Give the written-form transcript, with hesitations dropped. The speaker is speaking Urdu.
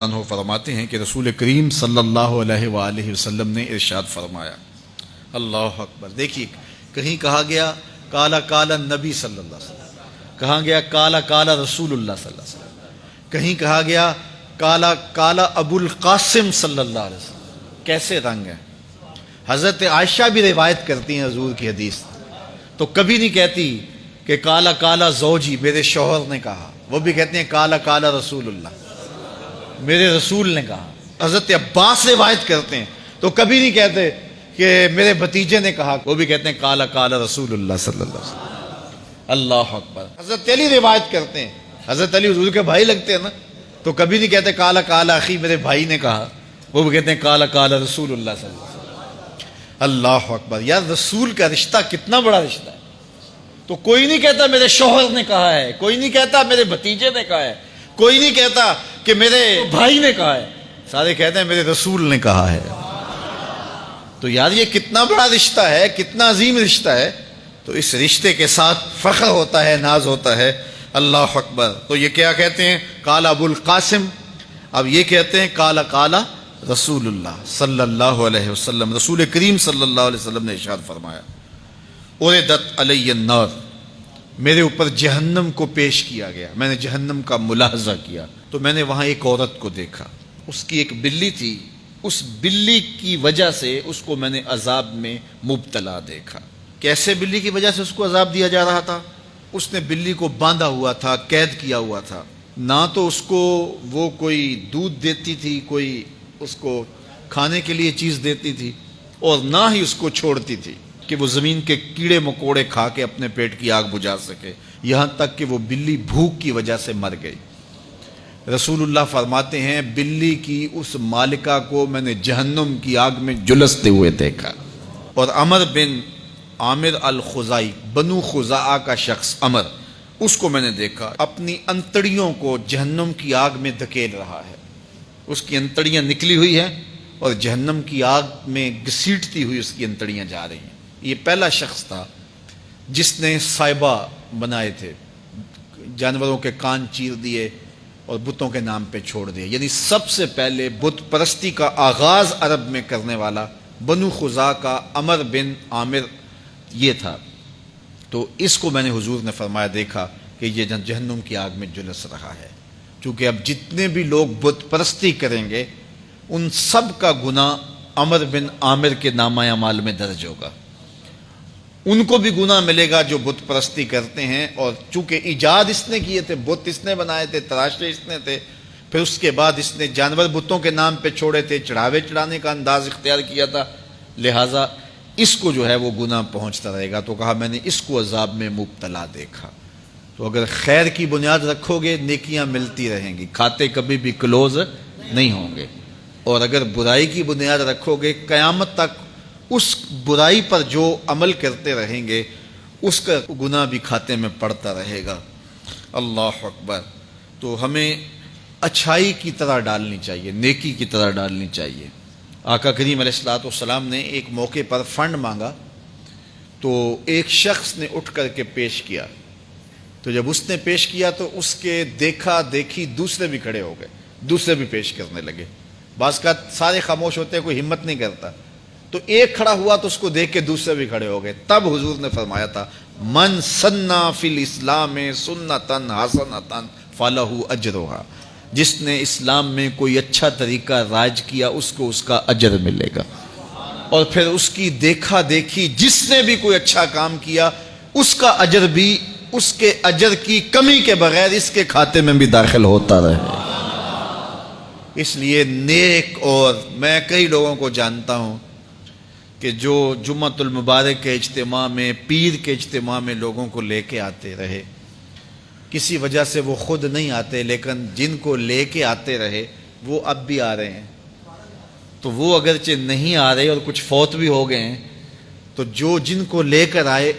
عنہ فرماتے ہیں کہ رسول کریم صلی اللہ علیہ وآلہ وسلم نے ارشاد فرمایا، اللہ اکبر۔ دیکھیے، کہیں کہا گیا کالا کالا نبی صلی اللہ علیہ وسلم، کہا گیا کالا کالا رسول اللہ صلی اللہ علیہ وسلم، کہیں کہا گیا کالا کالا ابو القاسم صلی اللہ علیہ وسلم۔ کیسے رنگ ہے؟ حضرت عائشہ بھی روایت کرتی ہیں حضور کی حدیث، تو کبھی نہیں کہتی کہ کالا کالا زوجی، میرے شوہر نے کہا، وہ بھی کہتے ہیں کالا کالا رسول اللہ، میرے رسول نے کہا۔ حضرت عباس روایت کرتے ہیں تو کبھی نہیں کہتے کہ میرے بھتیجے نے کہا، وہ بھی کہتے ہیں کالا کالا رسول اللہ صلی اللہ علیہ وسلم۔ اللہ اکبر۔ حضرت علی روایت کرتے ہیں، حضرت علی حضور کے بھائی لگتے ہیں نا، تو کبھی نہیں کہتے کالا کالا اخی، میرے بھائی نے کہا، وہ بھی کہتے ہیں کالا کالا رسول اللہ صلی اللہ علیہ وسلم۔ اللہ اکبر۔ یار رسول کا رشتہ کتنا بڑا رشتہ ہے۔ تو کوئی نہیں کہتا میرے شوہر نے کہا ہے، کوئی نہیں کہتا میرے بھتیجے نے کہا ہے، کوئی نہیں کہتا کہ میرے بھائی نے کہا ہے، سارے کہتے ہیں میرے رسول نے کہا ہے۔ تو یار یہ کتنا بڑا رشتہ ہے، کتنا عظیم رشتہ ہے، تو اس رشتے کے ساتھ فخر ہوتا ہے، ناز ہوتا ہے۔ اللہ اکبر۔ تو یہ کیا کہتے ہیں؟ کالا ابو القاسم۔ اب یہ کہتے ہیں کالا کالا رسول اللہ صلی اللہ علیہ وسلم۔ رسول کریم صلی اللہ علیہ وسلم نے ارشاد فرمایا، اُرِدَتْ عَلَيَّ النَّارُ، میرے اوپر جہنم کو پیش کیا گیا، میں نے جہنم کا ملاحظہ کیا تو میں نے وہاں ایک عورت کو دیکھا، اس کی ایک بلی تھی، اس بلی کی وجہ سے اس کو میں نے عذاب میں مبتلا دیکھا۔ کیسے بلی کی وجہ سے اس کو عذاب دیا جا رہا تھا؟ اس نے بلی کو باندھا ہوا تھا، قید کیا ہوا تھا، نہ تو اس کو وہ کوئی دودھ دیتی تھی، کوئی اس کو کھانے کے لیے چیز دیتی تھی، اور نہ ہی اس کو چھوڑتی تھی کہ وہ زمین کے کیڑے مکوڑے کھا کے اپنے پیٹ کی آگ بجھا سکے، یہاں تک کہ وہ بلی بھوک کی وجہ سے مر گئی۔ رسول اللہ فرماتے ہیں بلی کی اس مالکہ کو میں نے جہنم کی آگ میں جلستے ہوئے دیکھا۔ اور عمر بن عامر الخزائی، بنو خزاعہ کا شخص عمر، اس کو میں نے دیکھا اپنی انتڑیوں کو جہنم کی آگ میں دھکیل رہا ہے، اس کی انتڑیاں نکلی ہوئی ہیں اور جہنم کی آگ میں گھسیٹتی ہوئی اس کی انتڑیاں جا رہی ہیں۔ یہ پہلا شخص تھا جس نے سائبہ بنائے تھے، جانوروں کے کان چیر دیے اور بتوں کے نام پہ چھوڑ دیے، یعنی سب سے پہلے بت پرستی کا آغاز عرب میں کرنے والا بنو خزاعہ کا عمر بن عامر یہ تھا۔ تو اس کو میں نے حضور نے فرمایا دیکھا کہ یہ جہنم کی آگ میں جلس رہا ہے، کیونکہ اب جتنے بھی لوگ بت پرستی کریں گے ان سب کا گناہ عمر بن عامر کے نامہ اعمال میں درج ہوگا، ان کو بھی گناہ ملے گا جو بت پرستی کرتے ہیں۔ اور چونکہ ایجاد اس نے کیے تھے، بت اس نے بنائے تھے، تراشے اس نے تھے، پھر اس کے بعد اس نے جانور بتوں کے نام پہ چھوڑے تھے، چڑھاوے چڑھانے کا انداز اختیار کیا تھا، لہٰذا اس کو جو ہے وہ گناہ پہنچتا رہے گا۔ تو کہا میں نے اس کو عذاب میں مبتلا دیکھا۔ تو اگر خیر کی بنیاد رکھو گے نیکیاں ملتی رہیں گی، کھاتے کبھی بھی کلوز نہیں ہوں گے، اور اگر برائی کی بنیاد رکھو گے قیامت تک اس برائی پر جو عمل کرتے رہیں گے اس کا گناہ بھی کھاتے میں پڑتا رہے گا۔ اللہ اکبر۔ تو ہمیں اچھائی کی طرح ڈالنی چاہیے، نیکی کی طرح ڈالنی چاہیے۔ آقا کریم علیہ الصلوۃ والسلام نے ایک موقع پر فنڈ مانگا تو ایک شخص نے اٹھ کر کے پیش کیا، تو جب اس نے پیش کیا تو اس کے دیکھا دیکھی دوسرے بھی کھڑے ہو گئے، دوسرے بھی پیش کرنے لگے۔ بعض کا سارے خاموش ہوتے ہیں، کوئی ہمت نہیں کرتا، تو ایک کھڑا ہوا تو اس کو دیکھ کے دوسرے بھی کھڑے ہو گئے۔ تب حضور نے فرمایا تھا من سنّا فی الاسلام سنتن حسنۃ فلہ اجرھا، جس نے اسلام میں کوئی اچھا طریقہ رائج کیا اس کو اس کا اجر ملے گا، اور پھر اس کی دیکھا دیکھی جس نے بھی کوئی اچھا کام کیا اس کا اجر بھی اس کے اجر کی کمی کے بغیر اس کے کھاتے میں بھی داخل ہوتا رہے۔ اس لیے نیک، اور میں کئی لوگوں کو جانتا ہوں کہ جو جمعۃ المبارک کے اجتماع میں، پیر کے اجتماع میں لوگوں کو لے کے آتے رہے، کسی وجہ سے وہ خود نہیں آتے لیکن جن کو لے کے آتے رہے وہ اب بھی آ رہے ہیں، تو وہ اگرچہ نہیں آ رہے اور کچھ فوت بھی ہو گئے ہیں، تو جو جن کو لے کر آئے